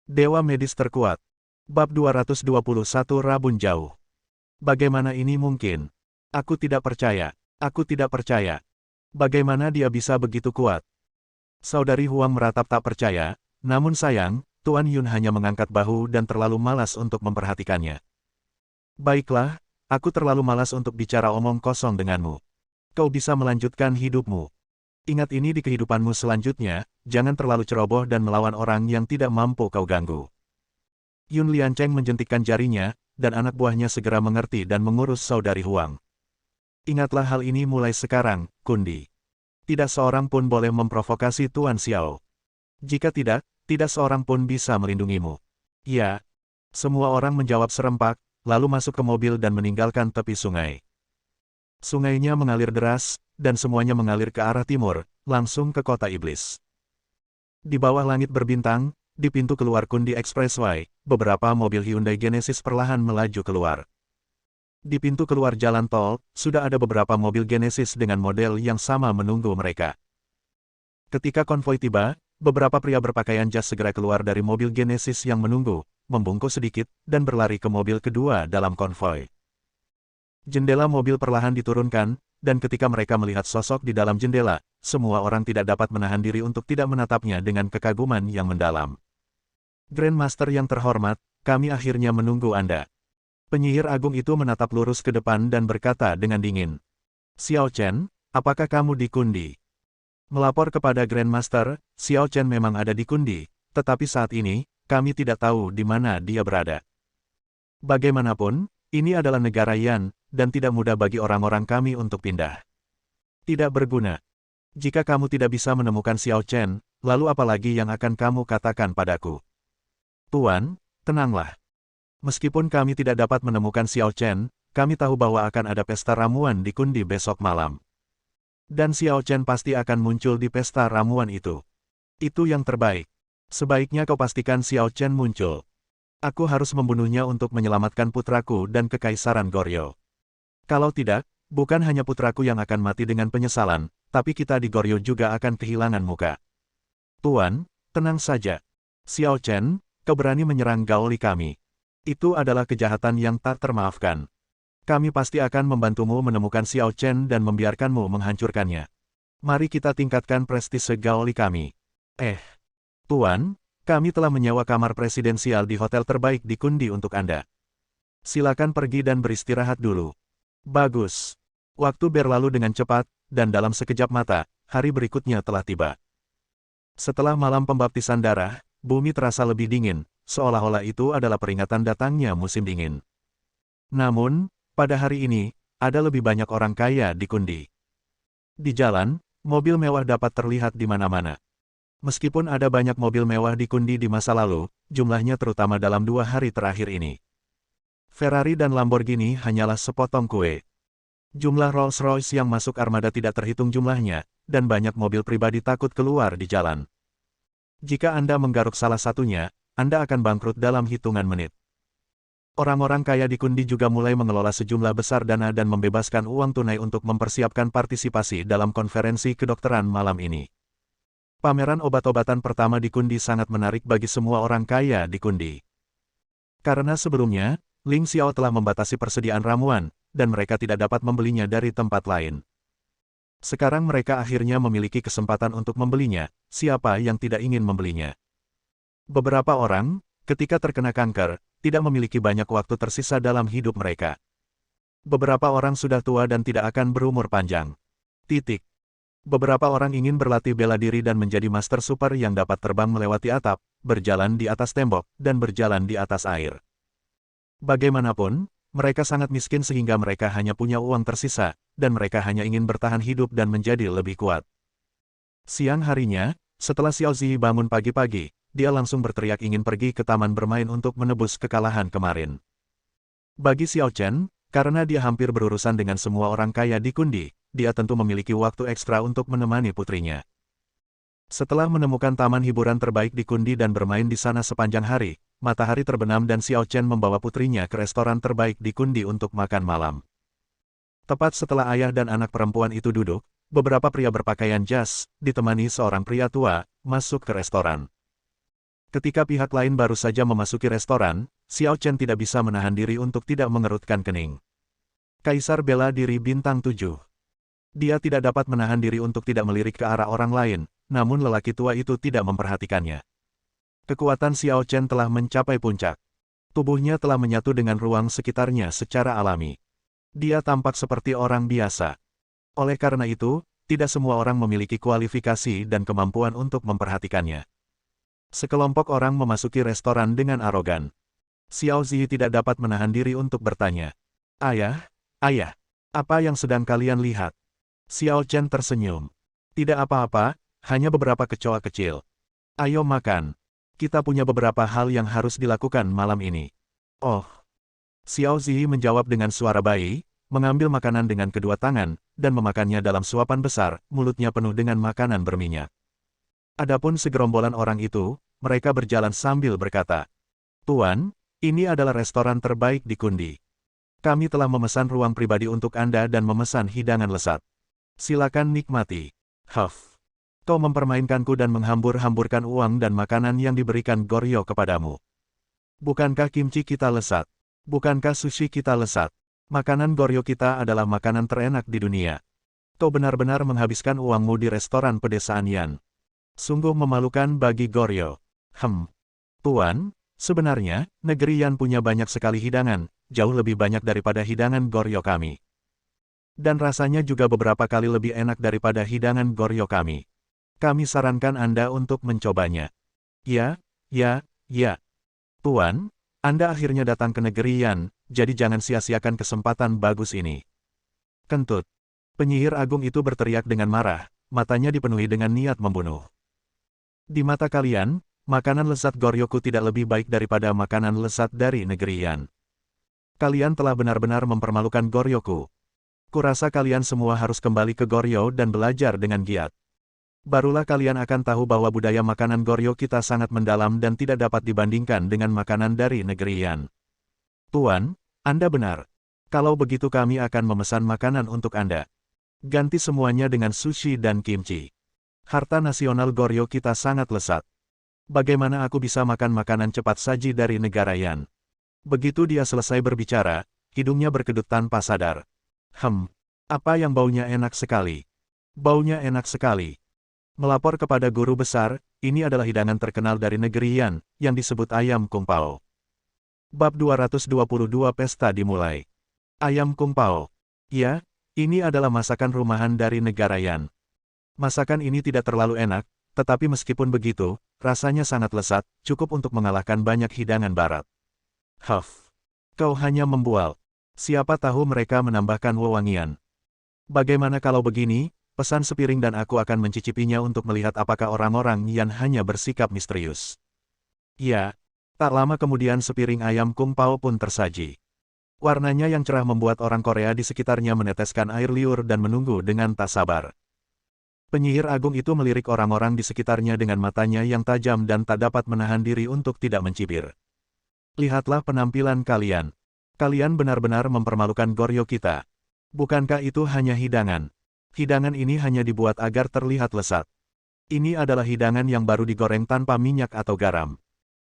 Dewa medis terkuat. Bab 221 Rabun Jauh. Bagaimana ini mungkin? Aku tidak percaya. Aku tidak percaya. Bagaimana dia bisa begitu kuat? Saudari Huang meratap tak percaya, namun sayang, Tuan Yun hanya mengangkat bahu dan terlalu malas untuk memperhatikannya. Baiklah, aku terlalu malas untuk bicara omong kosong denganmu. Kau bisa melanjutkan hidupmu. Ingat ini di kehidupanmu selanjutnya, jangan terlalu ceroboh dan melawan orang yang tidak mampu kau ganggu. Yun Liancheng menjentikkan jarinya, dan anak buahnya segera mengerti dan mengurus saudari Huang. Ingatlah hal ini mulai sekarang, Kundi. Tidak seorang pun boleh memprovokasi Tuan Xiao. Jika tidak, tidak seorang pun bisa melindungimu. Ya. Semua orang menjawab serempak, lalu masuk ke mobil dan meninggalkan tepi sungai. Sungainya mengalir deras, dan semuanya mengalir ke arah timur, langsung ke kota iblis. Di bawah langit berbintang, di pintu keluar Kundi Expressway, beberapa mobil Hyundai Genesis perlahan melaju keluar. Di pintu keluar jalan tol, sudah ada beberapa mobil Genesis dengan model yang sama menunggu mereka. Ketika konvoi tiba, beberapa pria berpakaian jas segera keluar dari mobil Genesis yang menunggu, membungkuk sedikit, dan berlari ke mobil kedua dalam konvoi. Jendela mobil perlahan diturunkan, dan ketika mereka melihat sosok di dalam jendela, semua orang tidak dapat menahan diri untuk tidak menatapnya dengan kekaguman yang mendalam. Grandmaster yang terhormat, kami akhirnya menunggu Anda. Penyihir agung itu menatap lurus ke depan dan berkata dengan dingin. Xiao Chen, apakah kamu di Kundi? Melapor kepada Grandmaster, Xiao Chen memang ada di Kundi, tetapi saat ini, kami tidak tahu di mana dia berada. Bagaimanapun, ini adalah negara Yan, dan tidak mudah bagi orang-orang kami untuk pindah. Tidak berguna. Jika kamu tidak bisa menemukan Xiao Chen, lalu apa lagi yang akan kamu katakan padaku? Tuan, tenanglah. Meskipun kami tidak dapat menemukan Xiao Chen, kami tahu bahwa akan ada pesta ramuan di Kundi besok malam. Dan Xiao Chen pasti akan muncul di pesta ramuan itu. Itu yang terbaik. Sebaiknya kau pastikan Xiao Chen muncul. Aku harus membunuhnya untuk menyelamatkan putraku dan kekaisaran Goryeo. Kalau tidak, bukan hanya putraku yang akan mati dengan penyesalan, tapi kita di Goryeo juga akan kehilangan muka. Tuan, tenang saja. Xiao Chen, kau berani menyerang gaoli kami. Itu adalah kejahatan yang tak termaafkan. Kami pasti akan membantumu menemukan Xiao Chen dan membiarkanmu menghancurkannya. Mari kita tingkatkan prestise gaoli kami. Tuan, kami telah menyewa kamar presidensial di hotel terbaik di Kundi untuk Anda. Silakan pergi dan beristirahat dulu. Bagus. Waktu berlalu dengan cepat, dan dalam sekejap mata, hari berikutnya telah tiba. Setelah malam pembaptisan darah, bumi terasa lebih dingin, seolah-olah itu adalah peringatan datangnya musim dingin. Namun, pada hari ini, ada lebih banyak orang kaya di Kundi. Di jalan, mobil mewah dapat terlihat di mana-mana. Meskipun ada banyak mobil mewah di Kundi di masa lalu, jumlahnya terutama dalam 2 hari terakhir ini. Ferrari dan Lamborghini hanyalah sepotong kue. Jumlah Rolls-Royce yang masuk armada tidak terhitung jumlahnya, dan banyak mobil pribadi takut keluar di jalan. Jika Anda menggaruk salah satunya, Anda akan bangkrut dalam hitungan menit. Orang-orang kaya di Kundi juga mulai mengelola sejumlah besar dana dan membebaskan uang tunai untuk mempersiapkan partisipasi dalam konferensi kedokteran malam ini. Pameran obat-obatan pertama di Kundi sangat menarik bagi semua orang kaya di Kundi. Karena sebelumnya, Ling Xiao telah membatasi persediaan ramuan, dan mereka tidak dapat membelinya dari tempat lain. Sekarang mereka akhirnya memiliki kesempatan untuk membelinya, siapa yang tidak ingin membelinya. Beberapa orang, ketika terkena kanker, tidak memiliki banyak waktu tersisa dalam hidup mereka. Beberapa orang sudah tua dan tidak akan berumur panjang. Beberapa orang ingin berlatih bela diri dan menjadi master super yang dapat terbang melewati atap, berjalan di atas tembok, dan berjalan di atas air. Bagaimanapun, mereka sangat miskin sehingga mereka hanya punya uang tersisa, dan mereka hanya ingin bertahan hidup dan menjadi lebih kuat. Siang harinya, setelah Xiao Zi bangun pagi-pagi, dia langsung berteriak ingin pergi ke taman bermain untuk menebus kekalahan kemarin. Bagi Xiao Chen, karena dia hampir berurusan dengan semua orang kaya di Kundi, dia tentu memiliki waktu ekstra untuk menemani putrinya. Setelah menemukan taman hiburan terbaik di Kundi dan bermain di sana sepanjang hari, matahari terbenam dan Xiao Chen membawa putrinya ke restoran terbaik di Kundi untuk makan malam. Tepat setelah ayah dan anak perempuan itu duduk, beberapa pria berpakaian jas, ditemani seorang pria tua, masuk ke restoran. Ketika pihak lain baru saja memasuki restoran, Xiao Chen tidak bisa menahan diri untuk tidak mengerutkan kening. Kaisar bela diri bintang 7. Dia tidak dapat menahan diri untuk tidak melirik ke arah orang lain, namun lelaki tua itu tidak memperhatikannya. Kekuatan Xiao Chen telah mencapai puncak. Tubuhnya telah menyatu dengan ruang sekitarnya secara alami. Dia tampak seperti orang biasa. Oleh karena itu, tidak semua orang memiliki kualifikasi dan kemampuan untuk memperhatikannya. Sekelompok orang memasuki restoran dengan arogan. Xiao Zi tidak dapat menahan diri untuk bertanya. Ayah, apa yang sedang kalian lihat? Xiao Chen tersenyum. Tidak apa-apa, hanya beberapa kecoa kecil. Ayo makan. Kita punya beberapa hal yang harus dilakukan malam ini. Oh. Xiao Zi menjawab dengan suara bayi, mengambil makanan dengan kedua tangan, dan memakannya dalam suapan besar, mulutnya penuh dengan makanan berminyak. Adapun segerombolan orang itu, mereka berjalan sambil berkata, Tuan, ini adalah restoran terbaik di Kundi. Kami telah memesan ruang pribadi untuk Anda dan memesan hidangan lezat. Silakan nikmati. Huff. Kau mempermainkanku dan menghambur-hamburkan uang dan makanan yang diberikan Goryo kepadamu. Bukankah kimchi kita lezat? Bukankah sushi kita lezat? Makanan Goryo kita adalah makanan terenak di dunia. Kau benar-benar menghabiskan uangmu di restoran pedesaan Yan. Sungguh memalukan bagi Goryo. Tuan, sebenarnya, negeri Yan punya banyak sekali hidangan, jauh lebih banyak daripada hidangan Goryo kami. Dan rasanya juga beberapa kali lebih enak daripada hidangan Goryo kami. Kami sarankan Anda untuk mencobanya. Ya. Tuan, Anda akhirnya datang ke negeri Yan, jadi jangan sia-siakan kesempatan bagus ini. Kentut. Penyihir agung itu berteriak dengan marah, matanya dipenuhi dengan niat membunuh. Di mata kalian, makanan lezat Goryoku tidak lebih baik daripada makanan lezat dari negeri Yan. Kalian telah benar-benar mempermalukan Goryoku. Kurasa kalian semua harus kembali ke Goryo dan belajar dengan giat. Barulah kalian akan tahu bahwa budaya makanan Goryo kita sangat mendalam dan tidak dapat dibandingkan dengan makanan dari negeri Yan. Tuan, Anda benar. Kalau begitu kami akan memesan makanan untuk Anda. Ganti semuanya dengan sushi dan kimchi. Harta nasional Goryo kita sangat lezat. Bagaimana aku bisa makan makanan cepat saji dari negara Yan? Begitu dia selesai berbicara, hidungnya berkedut tanpa sadar. Apa yang baunya enak sekali? Baunya enak sekali. Melapor kepada guru besar, ini adalah hidangan terkenal dari negeri Yan, yang disebut ayam kung pao. Bab 222 Pesta dimulai. Ayam kung pao. Ya, ini adalah masakan rumahan dari negara Yan. Masakan ini tidak terlalu enak, tetapi meskipun begitu, rasanya sangat lezat, cukup untuk mengalahkan banyak hidangan barat. Kau hanya membual. Siapa tahu mereka menambahkan wewangian. Bagaimana kalau begini, pesan sepiring dan aku akan mencicipinya untuk melihat apakah orang-orang Yan hanya bersikap misterius. Ya, tak lama kemudian sepiring ayam kung pao pun tersaji. Warnanya yang cerah membuat orang Korea di sekitarnya meneteskan air liur dan menunggu dengan tak sabar. Penyihir agung itu melirik orang-orang di sekitarnya dengan matanya yang tajam dan tak dapat menahan diri untuk tidak mencibir. Lihatlah penampilan kalian. Kalian benar-benar mempermalukan Goryo kita. Bukankah itu hanya hidangan? Hidangan ini hanya dibuat agar terlihat lezat. Ini adalah hidangan yang baru digoreng tanpa minyak atau garam.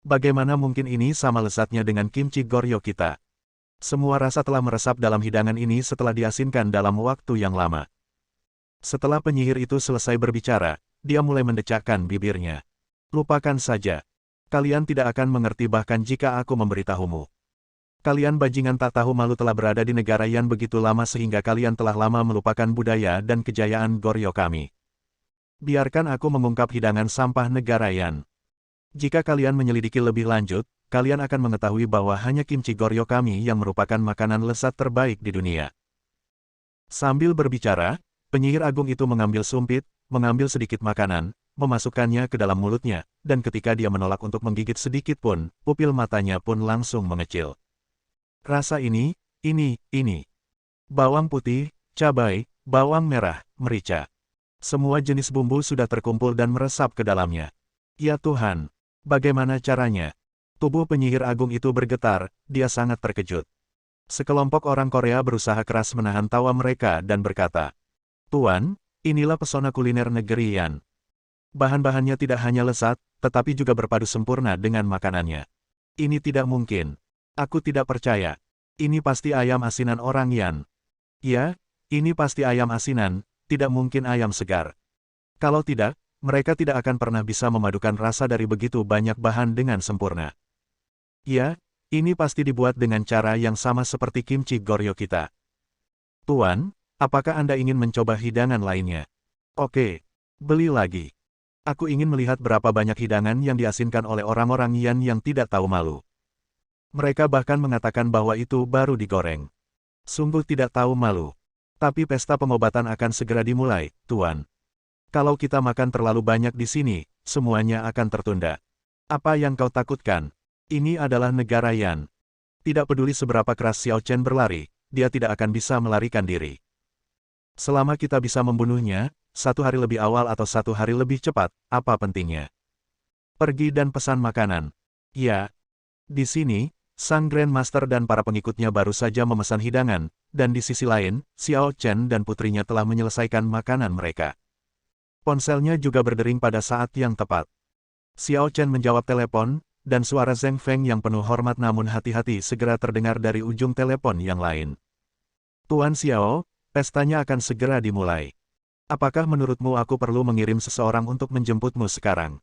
Bagaimana mungkin ini sama lezatnya dengan kimchi Goryo kita? Semua rasa telah meresap dalam hidangan ini setelah diasinkan dalam waktu yang lama. Setelah penyihir itu selesai berbicara, dia mulai mendecakkan bibirnya. Lupakan saja. Kalian tidak akan mengerti bahkan jika aku memberitahumu. Kalian bajingan tak tahu malu telah berada di negara Yan begitu lama sehingga kalian telah lama melupakan budaya dan kejayaan Goryo kami. Biarkan aku mengungkap hidangan sampah negara Yan. Jika kalian menyelidiki lebih lanjut, kalian akan mengetahui bahwa hanya kimchi Goryo kami yang merupakan makanan lezat terbaik di dunia. Sambil berbicara, penyihir agung itu mengambil sumpit, mengambil sedikit makanan, memasukkannya ke dalam mulutnya, dan ketika dia menolak untuk menggigit sedikit pun, pupil matanya pun langsung mengecil. Rasa ini. Bawang putih, cabai, bawang merah, merica. Semua jenis bumbu sudah terkumpul dan meresap ke dalamnya. Ya Tuhan, bagaimana caranya? Tubuh penyihir agung itu bergetar, dia sangat terkejut. Sekelompok orang Korea berusaha keras menahan tawa mereka dan berkata, Tuan, inilah pesona kuliner negeri Yan. Bahan-bahannya tidak hanya lezat, tetapi juga berpadu sempurna dengan makanannya. Ini tidak mungkin. Aku tidak percaya. Ini pasti ayam asinan orang Yan. Ya, ini pasti ayam asinan, tidak mungkin ayam segar. Kalau tidak, mereka tidak akan pernah bisa memadukan rasa dari begitu banyak bahan dengan sempurna. Ya, ini pasti dibuat dengan cara yang sama seperti kimchi goryo kita. Tuan, apakah Anda ingin mencoba hidangan lainnya? Oke, beli lagi. Aku ingin melihat berapa banyak hidangan yang diasinkan oleh orang-orang Yan yang tidak tahu malu. Mereka bahkan mengatakan bahwa itu baru digoreng. Sungguh tidak tahu malu. Tapi pesta pengobatan akan segera dimulai, Tuan. Kalau kita makan terlalu banyak di sini, semuanya akan tertunda. Apa yang kau takutkan? Ini adalah negara Yan. Tidak peduli seberapa keras Xiao Chen berlari, dia tidak akan bisa melarikan diri. Selama kita bisa membunuhnya, 1 hari lebih awal atau 1 hari lebih cepat, apa pentingnya? Pergi dan pesan makanan. Ya. Di sini, Sang Grandmaster dan para pengikutnya baru saja memesan hidangan, dan di sisi lain, Xiao Chen dan putrinya telah menyelesaikan makanan mereka. Ponselnya juga berdering pada saat yang tepat. Xiao Chen menjawab telepon, dan suara Zheng Feng yang penuh hormat namun hati-hati segera terdengar dari ujung telepon yang lain. Tuan Xiao, pestanya akan segera dimulai. Apakah menurutmu aku perlu mengirim seseorang untuk menjemputmu sekarang?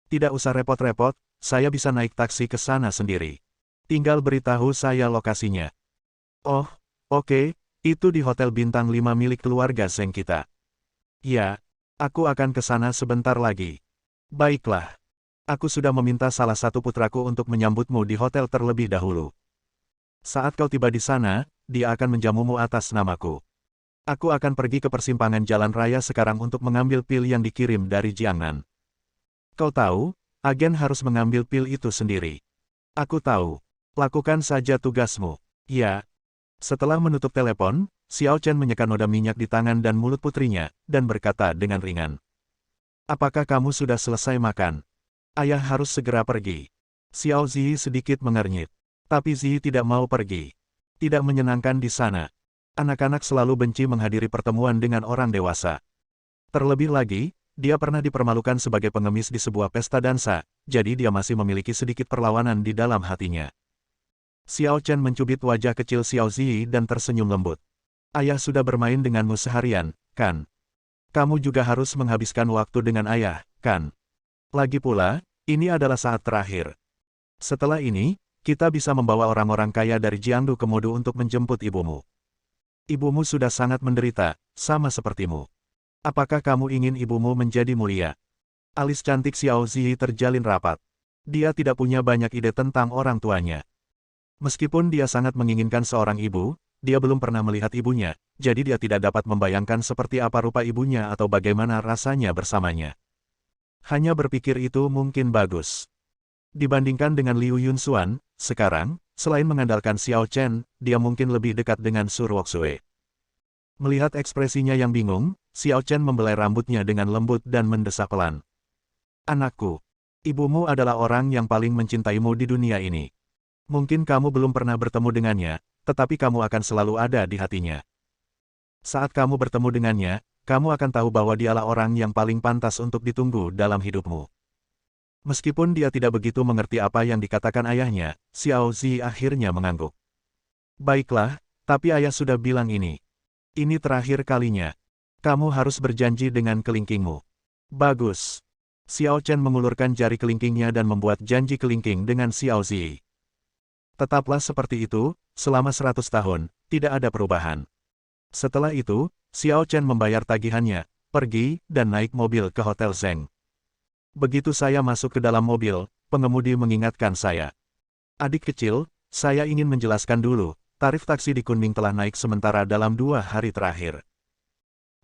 Tidak usah repot-repot, saya bisa naik taksi ke sana sendiri. Tinggal beritahu saya lokasinya. Oh, oke, itu di Hotel Bintang 5 milik keluarga Zheng kita. Ya, aku akan ke sana sebentar lagi. Baiklah. Aku sudah meminta salah satu putraku untuk menyambutmu di hotel terlebih dahulu. Saat kau tiba di sana, dia akan menjamumu atas namaku. Aku akan pergi ke persimpangan jalan raya sekarang untuk mengambil pil yang dikirim dari Jiangnan. Kau tahu, agen harus mengambil pil itu sendiri. Aku tahu. Lakukan saja tugasmu. Ya. Setelah menutup telepon, Xiao Chen menyekan noda minyak di tangan dan mulut putrinya, dan berkata dengan ringan. Apakah kamu sudah selesai makan? Ayah harus segera pergi. Xiao Zi sedikit mengernyit. Tapi Zi tidak mau pergi. Tidak menyenangkan di sana. Anak-anak selalu benci menghadiri pertemuan dengan orang dewasa. Terlebih lagi, dia pernah dipermalukan sebagai pengemis di sebuah pesta dansa, jadi dia masih memiliki sedikit perlawanan di dalam hatinya. Xiao Chen mencubit wajah kecil Xiao Zi dan tersenyum lembut. Ayah sudah bermain denganmu seharian, kan? Kamu juga harus menghabiskan waktu dengan ayah, kan? Lagi pula, ini adalah saat terakhir. Setelah ini, kita bisa membawa orang-orang kaya dari Jiangdu ke Modu untuk menjemput ibumu. Ibumu sudah sangat menderita, sama sepertimu. Apakah kamu ingin ibumu menjadi mulia? Alis cantik Xiao Zi terjalin rapat. Dia tidak punya banyak ide tentang orang tuanya. Meskipun dia sangat menginginkan seorang ibu, dia belum pernah melihat ibunya, jadi dia tidak dapat membayangkan seperti apa rupa ibunya atau bagaimana rasanya bersamanya. Hanya berpikir itu mungkin bagus. Dibandingkan dengan Liu Yunxuan, sekarang, selain mengandalkan Xiao Chen, dia mungkin lebih dekat dengan Su Ruoxue. Melihat ekspresinya yang bingung, Xiao Chen membelai rambutnya dengan lembut dan mendesah pelan. Anakku, ibumu adalah orang yang paling mencintaimu di dunia ini. Mungkin kamu belum pernah bertemu dengannya, tetapi kamu akan selalu ada di hatinya. Saat kamu bertemu dengannya, kamu akan tahu bahwa dialah orang yang paling pantas untuk ditunggu dalam hidupmu. Meskipun dia tidak begitu mengerti apa yang dikatakan ayahnya, Xiao Zi akhirnya mengangguk. Baiklah, tapi ayah sudah bilang ini. Ini terakhir kalinya. Kamu harus berjanji dengan kelingkingmu. Bagus. Xiao Chen mengulurkan jari kelingkingnya dan membuat janji kelingking dengan Xiao Zi. Tetaplah seperti itu, selama 100 tahun, tidak ada perubahan. Setelah itu, Xiao Chen membayar tagihannya, pergi, dan naik mobil ke Hotel Zheng. Begitu saya masuk ke dalam mobil, pengemudi mengingatkan saya. Adik kecil, saya ingin menjelaskan dulu, tarif taksi di Kunming telah naik sementara dalam 2 hari terakhir.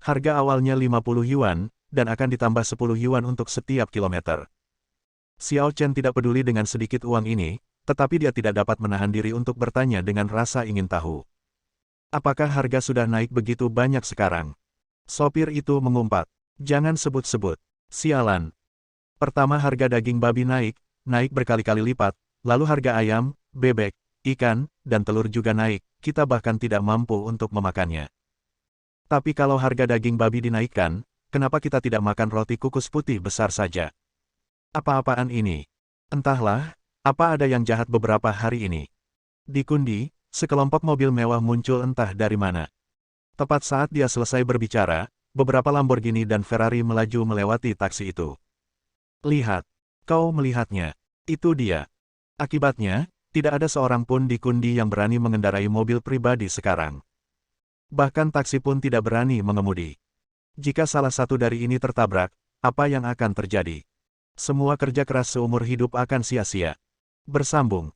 Harga awalnya 50 yuan, dan akan ditambah 10 yuan untuk setiap kilometer. Xiao Chen tidak peduli dengan sedikit uang ini, tetapi dia tidak dapat menahan diri untuk bertanya dengan rasa ingin tahu. Apakah harga sudah naik begitu banyak sekarang? Sopir itu mengumpat. Jangan sebut-sebut. Sialan. Pertama harga daging babi naik berkali-kali lipat, lalu harga ayam, bebek, ikan, dan telur juga naik, kita bahkan tidak mampu untuk memakannya. Tapi kalau harga daging babi dinaikkan, kenapa kita tidak makan roti kukus putih besar saja? Apa-apaan ini? Entahlah, apa ada yang jahat beberapa hari ini? Di Kundi, sekelompok mobil mewah muncul entah dari mana. Tepat saat dia selesai berbicara, beberapa Lamborghini dan Ferrari melaju melewati taksi itu. Lihat. Kau melihatnya. Itu dia. Akibatnya, tidak ada seorang pun di Kundi yang berani mengendarai mobil pribadi sekarang. Bahkan taksi pun tidak berani mengemudi. Jika salah satu dari ini tertabrak, apa yang akan terjadi? Semua kerja keras seumur hidup akan sia-sia. Bersambung.